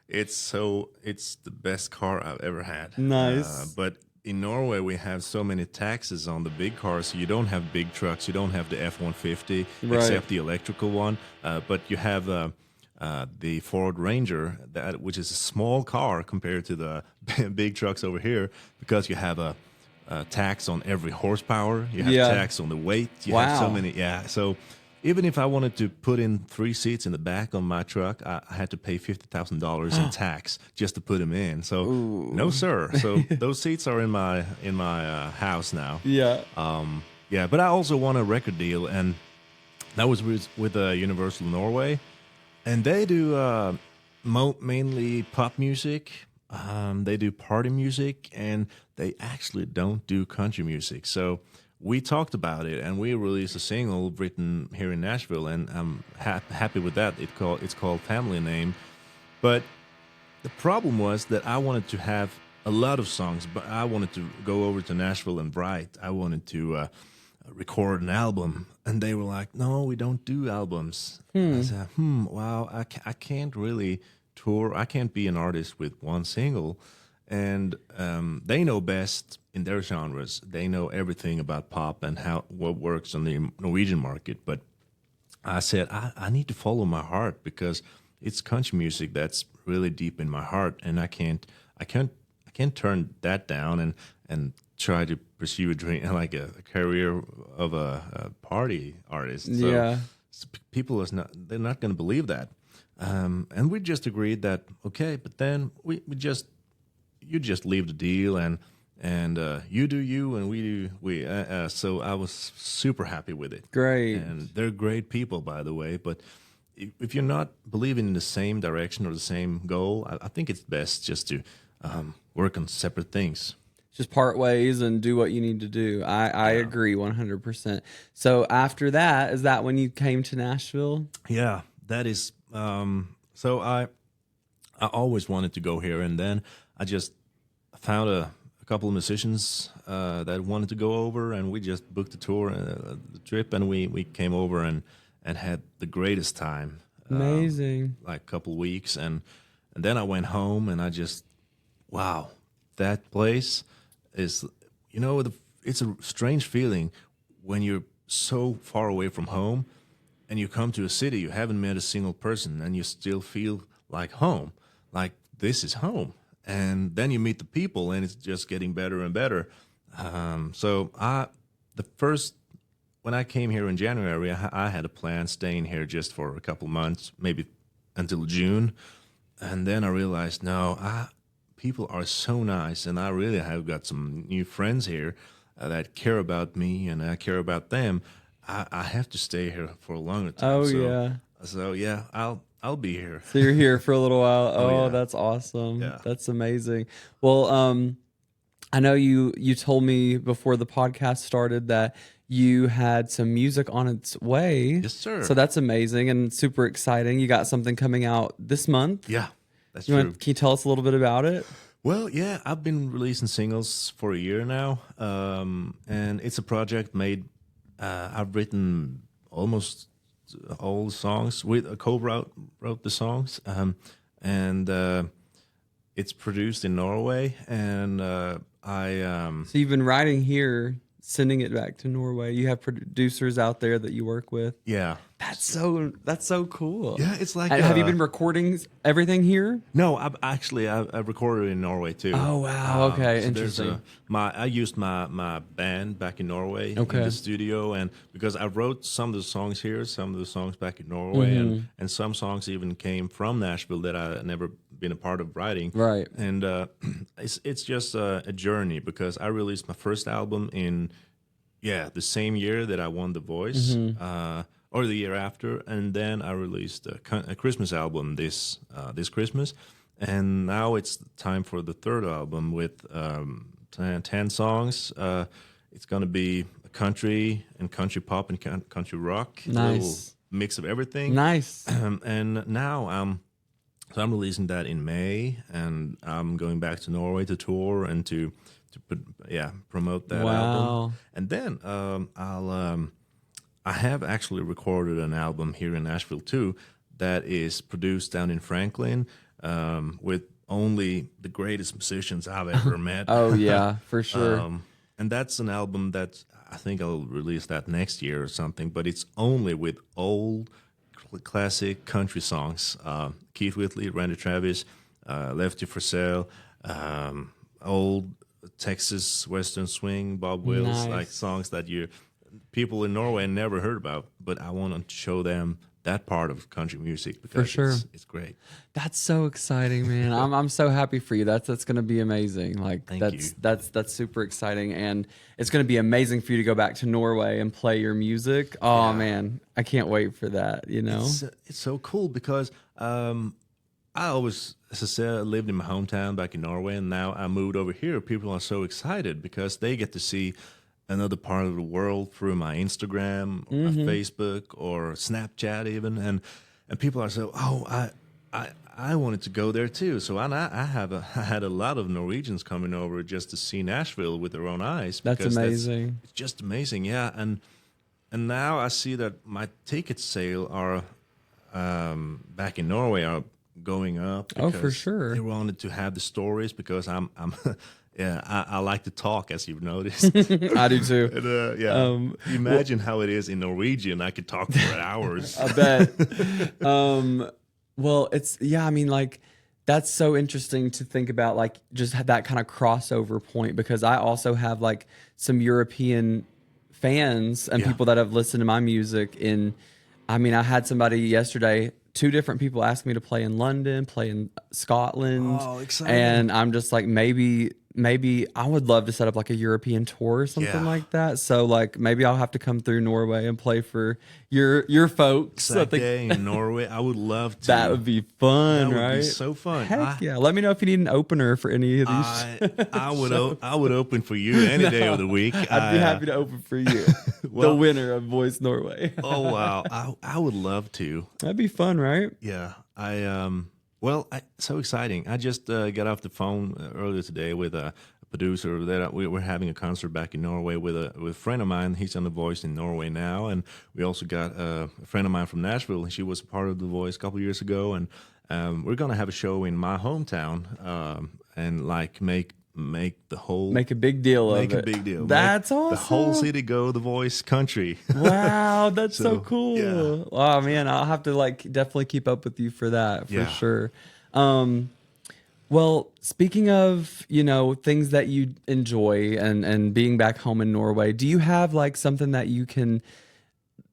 [SPEAKER 2] it's the best car I've ever had.
[SPEAKER 1] Nice.
[SPEAKER 2] But in Norway, we have so many taxes on the big cars. So you don't have big trucks. You don't have the F-150, except the electrical one. But you have the Ford Ranger, which is a small car compared to the big trucks over here, because you have a tax on every horsepower. You have tax on the weight. You have so many. Yeah. So even if I wanted to put in 3 seats in the back on my truck, I had to pay $50,000 in tax just to put them in. So no, sir. So those seats are in my house now.
[SPEAKER 1] Yeah.
[SPEAKER 2] Yeah. But I also won a record deal, and that was with Universal Norway, and they do mainly pop music. They do party music, and they actually don't do country music. So we talked about it, and we released a single written here in Nashville, and I'm happy with that. It's called Family Name. But the problem was that I wanted to have a lot of songs, but I wanted to go over to Nashville and write. I wanted to record an album, and they were like, no, we don't do albums. I said, wow, I can't really tour. I can't be an artist with one single. And they know best in their genres. They know everything about pop and what works on the Norwegian market. But I said, I need to follow my heart, because it's country music that's really deep in my heart, and I can't turn that down and try to pursue a dream, like a career of a party artist. So people they're not going to believe that. And we just agreed that, okay, but then you just leave the deal, and you do you, and we do we. So I was super happy with it.
[SPEAKER 1] Great.
[SPEAKER 2] And they're great people, by the way. But if you're not believing in the same direction or the same goal, I think it's best just to work on separate things.
[SPEAKER 1] Just part ways and do what you need to do. I agree 100%. So after that, is that when you came to Nashville?
[SPEAKER 2] Yeah, that is. So I always wanted to go here, and then I just found a couple of musicians that wanted to go over, and we just booked the tour, the trip, and we came over and had the greatest time.
[SPEAKER 1] Amazing.
[SPEAKER 2] Like a couple of weeks, and then I went home, and I just, wow, that place is, it's a strange feeling when you're so far away from home, and you come to a city, you haven't met a single person, and you still feel like home, like this is home. And then you meet the people, and it's just getting better and better. When I came here in January, I had a plan staying here just for a couple months, maybe until June. And then I realized, no, people are so nice, and I really have got some new friends here that care about me, and I care about them. I have to stay here for a longer time. So yeah, I'll be here.
[SPEAKER 1] So you're here for a little while. Oh,
[SPEAKER 2] yeah.
[SPEAKER 1] That's awesome.
[SPEAKER 2] Yeah.
[SPEAKER 1] That's amazing. Well, I know you told me before the podcast started that you had some music on its way.
[SPEAKER 2] Yes, sir.
[SPEAKER 1] So that's amazing and super exciting. You got something coming out this month?
[SPEAKER 2] Yeah, that's true.
[SPEAKER 1] Can you tell us a little bit about it?
[SPEAKER 2] Well, yeah, I've been releasing singles for a year now, and it's a project made. I've written almost all the songs. Wrote the songs, and it's produced in Norway, and
[SPEAKER 1] So you've been writing here, sending it back to Norway. You have producers out there that you work with.
[SPEAKER 2] yeah.
[SPEAKER 1] That's so cool.
[SPEAKER 2] Yeah, it's like
[SPEAKER 1] And have you been recording everything here?
[SPEAKER 2] No, I've recorded in Norway too.
[SPEAKER 1] Oh wow, okay,
[SPEAKER 2] So
[SPEAKER 1] interesting.
[SPEAKER 2] I used my band back in Norway in
[SPEAKER 1] Okay.
[SPEAKER 2] the studio, and because I wrote some of the songs here, some of the songs back in Norway, and some songs even came from Nashville that I never been a part of writing.
[SPEAKER 1] Right.
[SPEAKER 2] And it's just a journey, because I released my first album in the same year that I won The Voice. Or the year after, and then I released a Christmas album this Christmas, and now it's time for the third album with 10 songs. It's going to be country and country pop and country rock, a little
[SPEAKER 1] Nice.
[SPEAKER 2] mix of everything.
[SPEAKER 1] Nice.
[SPEAKER 2] And now I'm releasing that in May, and I'm going back to Norway to tour and to promote that album.
[SPEAKER 1] Wow.
[SPEAKER 2] And then I have actually recorded an album here in Nashville too that is produced down in Franklin with only the greatest musicians I've ever met.
[SPEAKER 1] Oh yeah, for sure.
[SPEAKER 2] And that's an album that I think I'll release that next year or something, but it's only with old classic country songs. Keith Whitley, Randy Travis, Lefty Frizzell, old Texas Western swing, Bob Wills,
[SPEAKER 1] Nice.
[SPEAKER 2] like songs that people in Norway never heard about, but I want to show them that part of country music because
[SPEAKER 1] sure.
[SPEAKER 2] it's great.
[SPEAKER 1] That's so exciting, man. I'm so happy for you. That's going to be amazing. Like
[SPEAKER 2] Thank you.
[SPEAKER 1] that's super exciting, and it's going to be amazing for you to go back to Norway and play your music. Oh man, I can't wait for that. You know,
[SPEAKER 2] It's so cool because I always, as I said, lived in my hometown back in Norway, and now I moved over here. People are so excited because they get to see another part of the world through my Instagram or my Facebook or Snapchat even, and people are so, I wanted to go there too. So I had a lot of Norwegians coming over just to see Nashville with their own eyes.
[SPEAKER 1] That's
[SPEAKER 2] because
[SPEAKER 1] amazing.
[SPEAKER 2] it's just amazing, yeah. And now I see that my ticket sale are back in Norway are going up.
[SPEAKER 1] Oh, for
[SPEAKER 2] because
[SPEAKER 1] sure.
[SPEAKER 2] They wanted to have the stories because I'm yeah, I like to talk, as you've noticed.
[SPEAKER 1] I do too.
[SPEAKER 2] And, imagine how it is in Norwegian. I could talk for hours.
[SPEAKER 1] I bet. Well, I mean, like, that's so interesting to think about, like, just that kind of crossover point, because I also have, like, some European fans and people that have listened to my music. I mean, I had somebody yesterday, 2 different people ask me to play in London, play in Scotland.
[SPEAKER 2] Oh, exciting.
[SPEAKER 1] And I'm just like, maybe I would love to set up like a European tour or something like that. So like maybe I'll have to come through Norway and play for your folks. I think
[SPEAKER 2] Day in Norway, I would love to.
[SPEAKER 1] that would be fun,
[SPEAKER 2] That
[SPEAKER 1] right?
[SPEAKER 2] would be so fun.
[SPEAKER 1] Heck yeah. Let me know if you need an opener for any of these.
[SPEAKER 2] I would open for you any day of the week.
[SPEAKER 1] I'd be happy to open for you.
[SPEAKER 2] Well-
[SPEAKER 1] the winner of Voice Norway.
[SPEAKER 2] Oh wow, I would love to.
[SPEAKER 1] That'd be fun, right?
[SPEAKER 2] Yeah, so exciting. I just got off the phone earlier today with a producer that we were having a concert back in Norway with a friend of mine. He's on The Voice in Norway now, and we also got a friend of mine from Nashville. She was a part of The Voice a couple of years ago, and we're gonna have a show in my hometown and like make the whole
[SPEAKER 1] Make a big deal of it.
[SPEAKER 2] make a big deal.
[SPEAKER 1] That's
[SPEAKER 2] Make
[SPEAKER 1] awesome.
[SPEAKER 2] The whole city go The Voice country.
[SPEAKER 1] Wow, that's so,
[SPEAKER 2] So,
[SPEAKER 1] cool.
[SPEAKER 2] yeah.
[SPEAKER 1] Oh man, I'll have to like definitely keep up with you for that for
[SPEAKER 2] Yeah.
[SPEAKER 1] sure. Well, speaking of, things that you enjoy and being back home in Norway, do you have like something that you can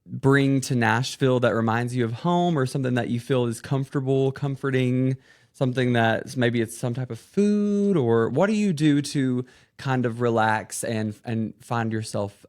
[SPEAKER 1] bring to Nashville that reminds you of home, or something that you feel is comforting, something that maybe it's some type of food, or what do you do to kind of relax and find yourself,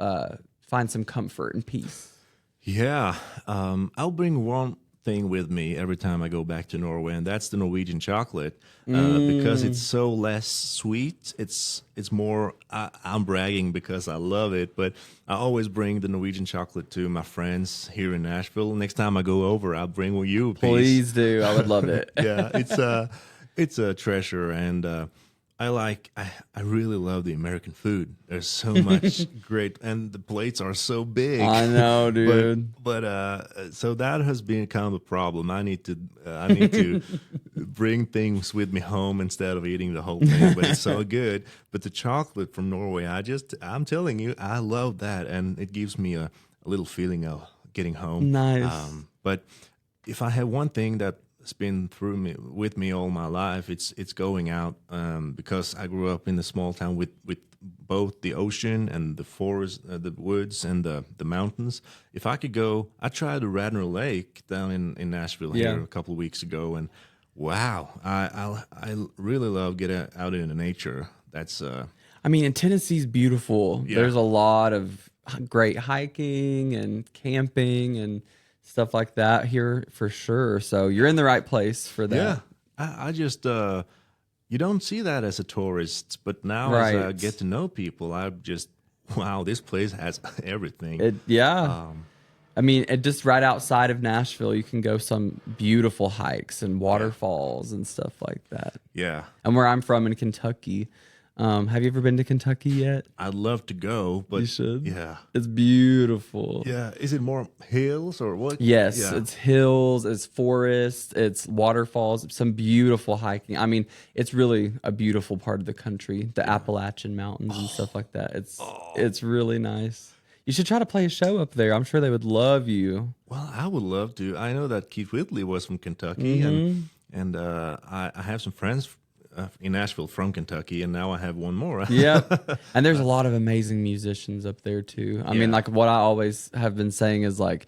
[SPEAKER 1] find some comfort and peace?
[SPEAKER 2] Yeah, I'll bring one thing with me every time I go back to Norway, and that's the Norwegian chocolate because it's so less sweet. It's more. I'm bragging because I love it, but I always bring the Norwegian chocolate to my friends here in Nashville. Next time I go over, I'll bring you a piece.
[SPEAKER 1] Please do. I would love it.
[SPEAKER 2] Yeah, it's a treasure, and I really love the American food. There's so much great, and the plates are so big.
[SPEAKER 1] I know, dude.
[SPEAKER 2] But so that has been kind of a problem. I need to bring things with me home instead of eating the whole thing. But it's so good. But the chocolate from Norway, I'm telling you, I love that, and it gives me a little feeling of getting home.
[SPEAKER 1] Nice.
[SPEAKER 2] But if I have one thing that's been with me all my life, it's going out, because I grew up in a small town with both the ocean and the forest, the woods and the mountains. If I could go, I tried the Radnor Lake down in Nashville here a couple of weeks ago, and wow, I really love getting out in the nature. That's
[SPEAKER 1] I mean, and Tennessee's beautiful.
[SPEAKER 2] Yeah.
[SPEAKER 1] There's a lot of great hiking and camping and stuff like that here for sure. So you're in the right place for that.
[SPEAKER 2] Yeah, I just you don't see that as a tourist, but now as I get to know people, I'm just, wow, this place has everything.
[SPEAKER 1] I mean, just right outside of Nashville, you can go some beautiful hikes and waterfalls and stuff like that.
[SPEAKER 2] Yeah.
[SPEAKER 1] And where I'm from in Kentucky, have you ever been to Kentucky yet?
[SPEAKER 2] I'd love to go, but
[SPEAKER 1] you should.
[SPEAKER 2] Yeah.
[SPEAKER 1] It's beautiful.
[SPEAKER 2] Yeah. Is it more hills or what?
[SPEAKER 1] Yes,
[SPEAKER 2] yeah.
[SPEAKER 1] It's hills, it's forests, it's waterfalls, some beautiful hiking. I mean, it's really a beautiful part of the country, the Appalachian Mountains and stuff like that. It's really nice. You should try to play a show up there. I'm sure they would love you.
[SPEAKER 2] Well, I would love to. I know that Keith Whitley was from Kentucky, and I have some friends in Nashville from Kentucky, and now I have one more.
[SPEAKER 1] Yeah, and there's a lot of amazing musicians up there too. I mean, like what I always have been saying is like,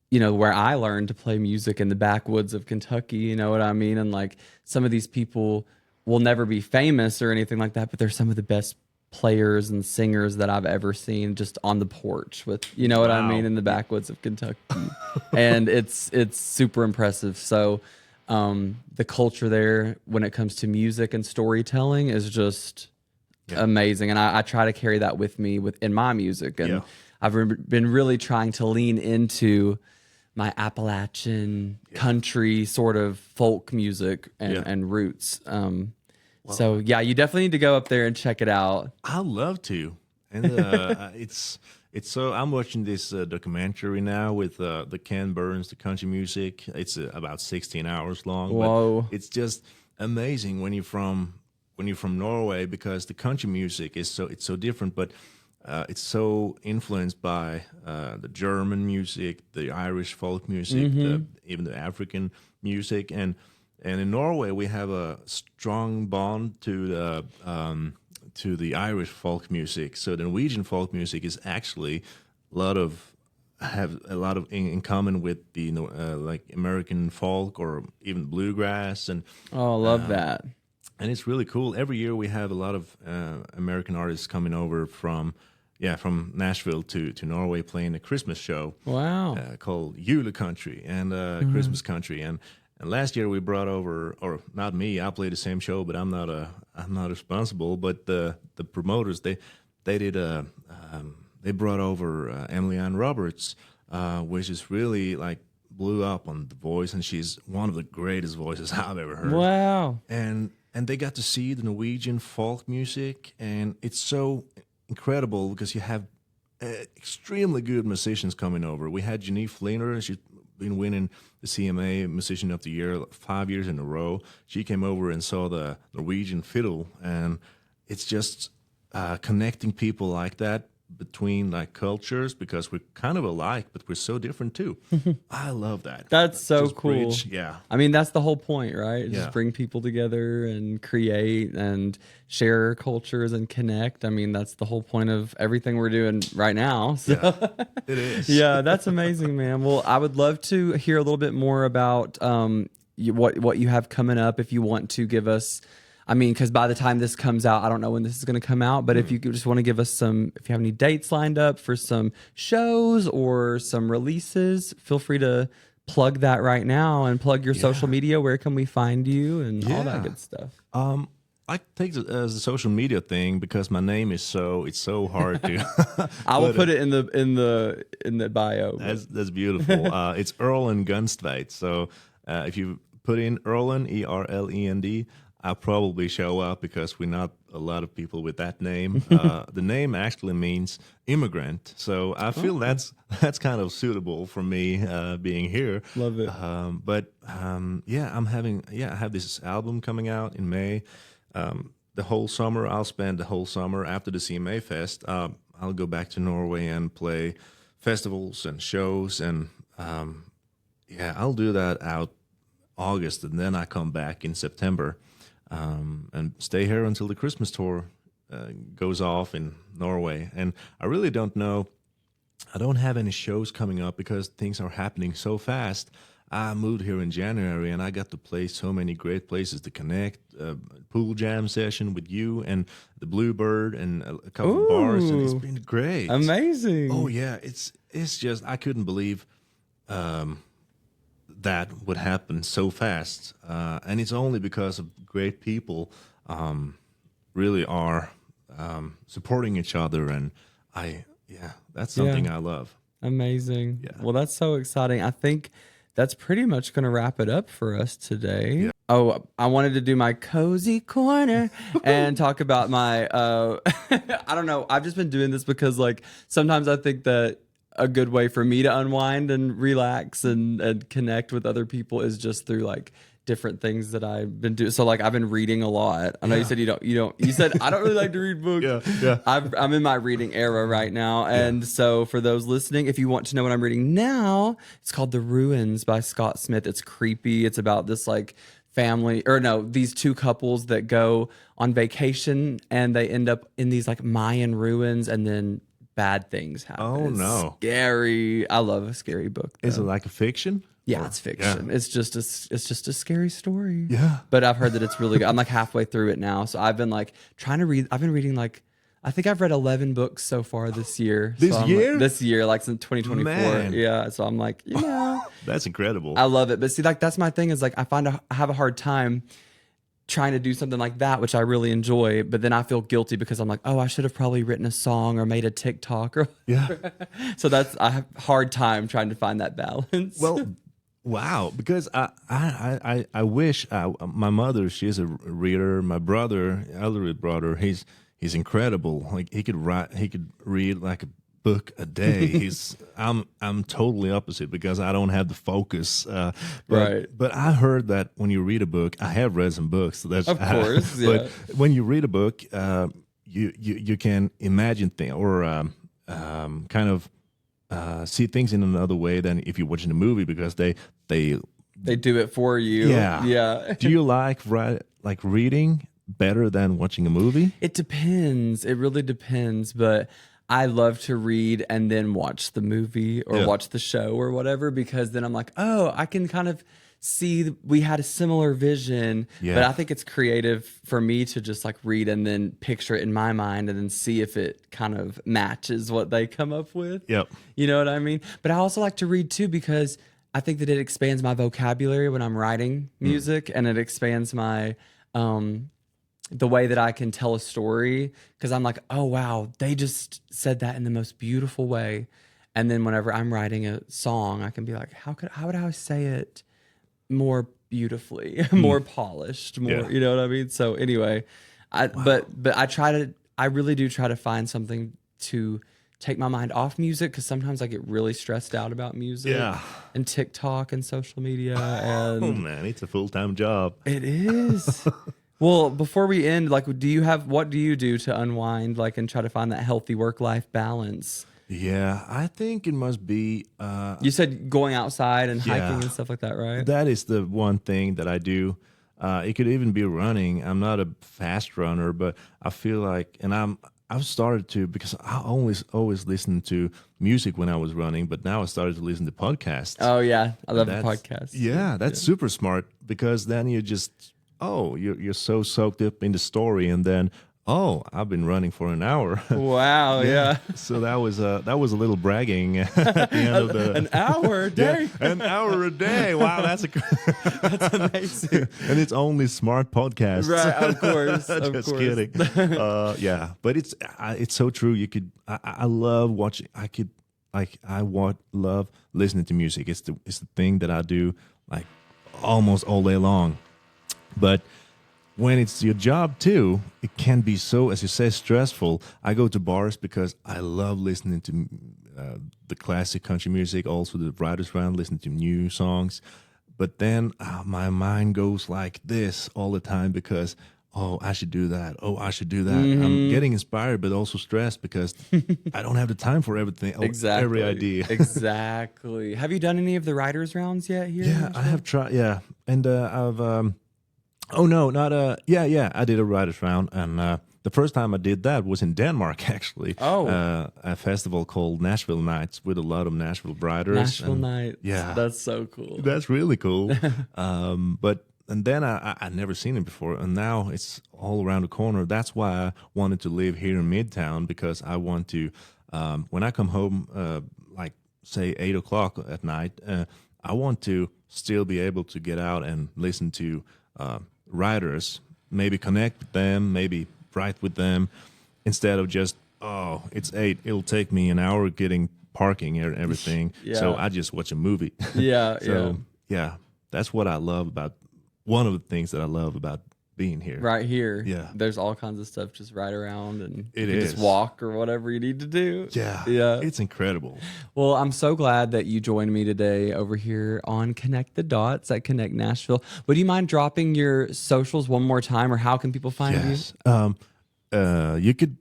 [SPEAKER 1] you know, where I learned to play music in the backwoods of Kentucky, you know what I mean? And like some of these people will never be famous or anything like that, but they're some of the best players and singers that I've ever seen just on the porch with, you know what I mean, in the backwoods of Kentucky. And it's super impressive. So the culture there when it comes to music and storytelling is just amazing. And I try to carry that with me in my music. And I've been really trying to lean into my Appalachian country sort of folk music and roots. So yeah, you definitely need to go up there and check it out.
[SPEAKER 2] I'd love to. And it's so, I'm watching this documentary now with the Ken Burns, the country music. It's about 16 hours long.
[SPEAKER 1] Whoa.
[SPEAKER 2] But it's just amazing when you're from Norway, because the country music it's so different, but it's so influenced by the German music, the Irish folk music, even the African music, and in Norway we have a strong bond to the Irish folk music. So the Norwegian folk music is actually have a lot of in common with the like American folk or even bluegrass. And
[SPEAKER 1] I love that.
[SPEAKER 2] And it's really cool. Every year we have a lot of American artists coming over from Nashville to Norway, playing a Christmas show.
[SPEAKER 1] Wow.
[SPEAKER 2] Called Country and Christmas Country. And last year we brought over, or not me, I played the same show, but I'm not responsible. But the promoters, they brought over Emily Ann Roberts, which is really like blew up on The Voice, and she's one of the greatest voices I've ever heard.
[SPEAKER 1] Wow.
[SPEAKER 2] And they got to see the Norwegian folk music, and it's so incredible because you have extremely good musicians coming over. We had Jenny Fleener, she's been winning the CMA Musician of the Year 5 years in a row. She came over and saw the Norwegian fiddle, and it's just connecting people like that between like cultures, because we're kind of alike, but we're so different too. I love that.
[SPEAKER 1] That's so
[SPEAKER 2] just
[SPEAKER 1] cool.
[SPEAKER 2] bridge, yeah.
[SPEAKER 1] I mean, that's the whole point, right?
[SPEAKER 2] Yeah.
[SPEAKER 1] Just bring people together and create and share cultures and connect. I mean, that's the whole point of everything we're doing right now. So.
[SPEAKER 2] Yeah, it is.
[SPEAKER 1] Yeah, that's amazing, man. Well, I would love to hear a little bit more about what you have coming up. If you want to give us, I mean, because by the time this comes out, I don't know when this is going to come out, but if you just want to give us if you have any dates lined up for some shows or some releases, feel free to plug that right now and plug your social media. Where can we find you and all that good stuff?
[SPEAKER 2] I take it as a social media thing because my name is it's so hard to.
[SPEAKER 1] I will put it in the bio.
[SPEAKER 2] That's beautiful. It's Erlend Gunstveit. So if you put in Erlend, Erlend, I'll probably show up because we're not a lot of people with that name. The name actually means immigrant, so I feel that's kind of suitable for me being here.
[SPEAKER 1] Love it.
[SPEAKER 2] I have this album coming out in May. The whole summer, I'll spend the whole summer after the CMA Fest. I'll go back to Norway and play festivals and shows, and I'll do that out August, and then I come back in September and stay here until the Christmas tour goes off in Norway. And I really don't know. I don't have any shows coming up because things are happening so fast. I moved here in January, and I got to play so many great places: the Kenect, pool jam session with you, and the Bluebird, and a couple of bars, and it's been great.
[SPEAKER 1] Amazing.
[SPEAKER 2] Oh yeah, it's just I couldn't believe that would happen so fast, and it's only because of great people really are supporting each other, and that's something I love.
[SPEAKER 1] Amazing.
[SPEAKER 2] Yeah.
[SPEAKER 1] Well, that's so exciting. I think that's pretty much going to wrap it up for us today.
[SPEAKER 2] Yeah.
[SPEAKER 1] Oh, I wanted to do my cozy corner and talk about my, I don't know. I've just been doing this because like sometimes I think that a good way for me to unwind and relax and connect with other people is just through like different things that I've been doing. So like I've been reading a lot. I know you said you said I don't really like to read books.
[SPEAKER 2] Yeah.
[SPEAKER 1] I'm in my reading era right now. And so for those listening, if you want to know what I'm reading now, it's called The Ruins by Scott Smith. It's creepy. It's about this like these two couples that go on vacation and they end up in these like Mayan ruins, and then bad things happen.
[SPEAKER 2] Oh, no.
[SPEAKER 1] Scary. I love a scary book, though.
[SPEAKER 2] Is it like a fiction?
[SPEAKER 1] Yeah, it's fiction. Yeah. It's just a scary story.
[SPEAKER 2] Yeah.
[SPEAKER 1] But I've heard that it's really good. I'm like halfway through it now. So I've been like trying to read. I've been reading like, I think I've read 11 books so far this year.
[SPEAKER 2] This year?
[SPEAKER 1] This year, like since 2024.
[SPEAKER 2] Man.
[SPEAKER 1] Yeah. So I'm like,
[SPEAKER 2] That's incredible.
[SPEAKER 1] I love it. But see, like that's my thing is like I have a hard time trying to do something like that, which I really enjoy, but then I feel guilty because I'm like, oh, I should have probably written a song or made a TikTok or so I have a hard time trying to find that balance.
[SPEAKER 2] Well, wow, because I wish my mother, she's a reader. My brother, elder brother, he's incredible. Like he could read like a book a day. I'm totally opposite because I don't have the focus. But I heard that when you read a book, I have read some books. So that's
[SPEAKER 1] of course.
[SPEAKER 2] But when you read a book, you can imagine things or kind of see things in another way than if you're watching a movie because they
[SPEAKER 1] do it for you. Yeah.
[SPEAKER 2] Do you like reading better than watching a movie?
[SPEAKER 1] It depends. It really depends, but I love to read and then watch the movie or watch the show or whatever, because then I'm like, oh, I can kind of see we had a similar vision. Yeah. But I think it's creative for me to just like read and then picture it in my mind and then see if it kind of matches what they come up with.
[SPEAKER 2] Yep.
[SPEAKER 1] You know what I mean? But I also like to read too because I think that it expands my vocabulary when I'm writing music, and it expands my the way that I can tell a story, because I'm like, oh wow, they just said that in the most beautiful way. And then whenever I'm writing a song, I can be like, how would I say it more beautifully, more polished, more, you know what I mean? So anyway, but I really do try to find something to take my mind off music, because sometimes I get really stressed out about music and TikTok and social media. And
[SPEAKER 2] oh man, it's a full-time job.
[SPEAKER 1] It is. Well, before we end, like, what do you do to unwind, like, and try to find that healthy work-life balance?
[SPEAKER 2] Yeah, I think it must be...
[SPEAKER 1] you said going outside and hiking and stuff like that, right?
[SPEAKER 2] That is the one thing that I do. It could even be running. I'm not a fast runner, but I feel like... And I've started to... Because I always listened to music when I was running, but now I started to listen to podcasts.
[SPEAKER 1] Oh, yeah. I love the podcast.
[SPEAKER 2] Yeah, that's super smart, because then you just... Oh, you're so soaked up in the story, and then I've been running for an hour.
[SPEAKER 1] Wow, yeah.
[SPEAKER 2] So that was a little bragging at the end of the
[SPEAKER 1] an hour a day.
[SPEAKER 2] An hour a day. Wow, that's
[SPEAKER 1] amazing.
[SPEAKER 2] And it's only smart podcasts,
[SPEAKER 1] right? Of course,
[SPEAKER 2] just kidding. But it's so true. You could. I love watching. Love listening to music. It's the thing that I do like almost all day long. But when it's your job too, it can be so, as you say, stressful. I go to bars because I love listening to the classic country music, also the writers round, listening to new songs. But then my mind goes like this all the time because, oh, I should do that. Oh, I should do that. I'm getting inspired, but also stressed because I don't have the time for everything,
[SPEAKER 1] Exactly.
[SPEAKER 2] every idea.
[SPEAKER 1] Exactly. Have you done any of the writers rounds yet here?
[SPEAKER 2] Yeah, I have tried. Yeah, and I've. Oh no, not Yeah, I did a writers round, and the first time I did that was in Denmark, actually.
[SPEAKER 1] Oh.
[SPEAKER 2] A festival called Nashville Nights with a lot of Nashville writers.
[SPEAKER 1] Nashville Nights.
[SPEAKER 2] Yeah,
[SPEAKER 1] That's so cool.
[SPEAKER 2] that's really cool. And then I never seen it before, and now it's all around the corner. That's why I wanted to live here in Midtown, because I want to, when I come home, like say 8 o'clock at night, I want to still be able to get out and listen to writers, maybe connect with them, maybe write with them, instead of just, oh, it's 8, it'll take me an hour getting parking and everything, so I just watch a movie. Yeah, that's what I love about, one of the things that I love about being here.
[SPEAKER 1] Right here.
[SPEAKER 2] Yeah.
[SPEAKER 1] There's all kinds of stuff just right around, and
[SPEAKER 2] It
[SPEAKER 1] you
[SPEAKER 2] is.
[SPEAKER 1] just walk or whatever you need to do.
[SPEAKER 2] Yeah.
[SPEAKER 1] Yeah.
[SPEAKER 2] It's incredible.
[SPEAKER 1] Well, I'm so glad that you joined me today over here on Connect the Dots at Kenect Nashville. Would you mind dropping your socials one more time, or how can people find
[SPEAKER 2] Yes. You could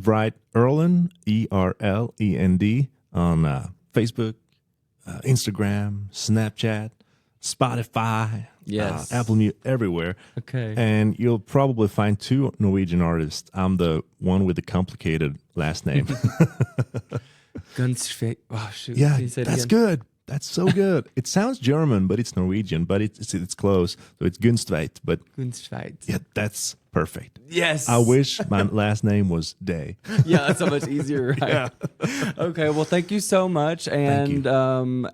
[SPEAKER 2] write Erlend, Erlend, on Facebook, Instagram, Snapchat, Spotify,
[SPEAKER 1] Yes.
[SPEAKER 2] Apple Music, everywhere.
[SPEAKER 1] Okay.
[SPEAKER 2] And you'll probably find 2 Norwegian artists. I'm the one with the complicated last name.
[SPEAKER 1] Gunstveit. Oh, shoot.
[SPEAKER 2] Yeah,
[SPEAKER 1] Can you say it
[SPEAKER 2] that's
[SPEAKER 1] again?
[SPEAKER 2] good. That's so good. It sounds German, but it's Norwegian, but it's close. So it's Gunstveit, but
[SPEAKER 1] Gunstveit.
[SPEAKER 2] yeah, that's perfect.
[SPEAKER 1] Yes.
[SPEAKER 2] I wish my last name was Day.
[SPEAKER 1] Yeah, that's so much easier, right?
[SPEAKER 2] Yeah.
[SPEAKER 1] Okay, well, thank you so much. And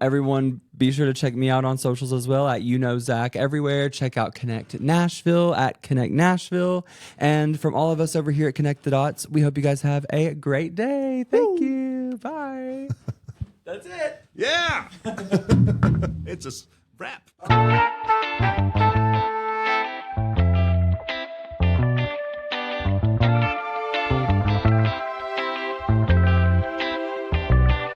[SPEAKER 1] everyone, be sure to check me out on socials as well at Zach everywhere. Check out Kenect Nashville at Kenect Nashville. And from all of us over here at Connect the Dots, we hope you guys have a great day. Thank you. Bye. That's it.
[SPEAKER 2] Yeah. It's a wrap.